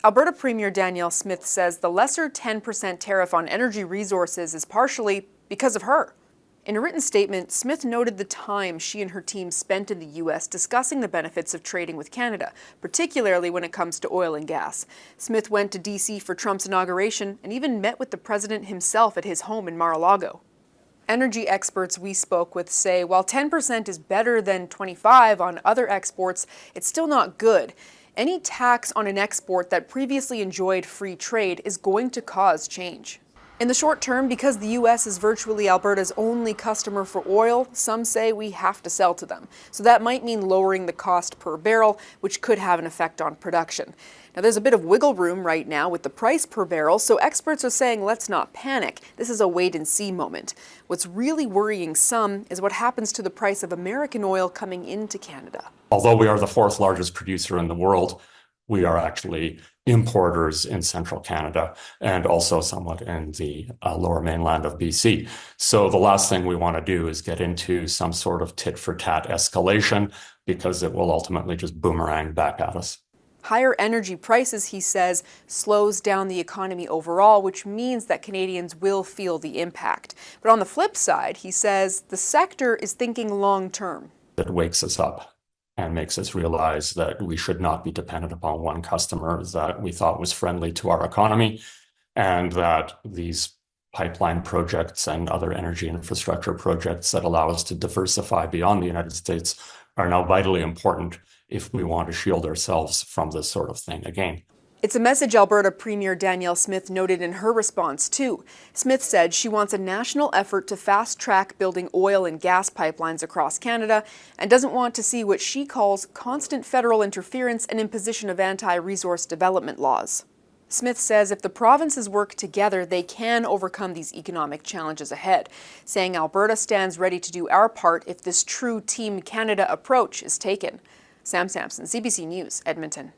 Alberta Premier Danielle Smith says the lesser 10% tariff on energy resources is partially because of her. In a written statement, Smith noted the time she and her team spent in the U.S. discussing the benefits of trading with Canada, particularly when it comes to oil and gas. Smith went to D.C. for Trump's inauguration and even met with the president himself at his home in Mar-a-Lago. Energy experts we spoke with say while 10% is better than 25% on other exports, it's still not good. Any tax on an export that previously enjoyed free trade is going to cause change. In the short term, because the U.S. is virtually Alberta's only customer for oil, some say we have to sell to them. So that might mean lowering the cost per barrel, which could have an effect on production. Now, there's a bit of wiggle room right now with the price per barrel, so experts are saying let's not panic. This is a wait-and-see moment. What's really worrying some is what happens to the price of American oil coming into Canada. Although we are the fourth largest producer in the world, we are actually importers in central Canada and also somewhat in the lower mainland of BC. So the last thing we want to do is get into some sort of tit-for-tat escalation because it will ultimately just boomerang back at us. Higher energy prices, he says, slows down the economy overall, which means that Canadians will feel the impact. But on the flip side, he says the sector is thinking long-term. It wakes us up and makes us realize that we should not be dependent upon one customer that we thought was friendly to our economy, and that these pipeline projects and other energy infrastructure projects that allow us to diversify beyond the United States are now vitally important if we want to shield ourselves from this sort of thing again. It's a message Alberta Premier Danielle Smith noted in her response, too. Smith said she wants a national effort to fast-track building oil and gas pipelines across Canada and doesn't want to see what she calls constant federal interference and imposition of anti-resource development laws. Smith says if the provinces work together, they can overcome these economic challenges ahead, saying Alberta stands ready to do our part if this true Team Canada approach is taken. Sam Sampson, CBC News, Edmonton.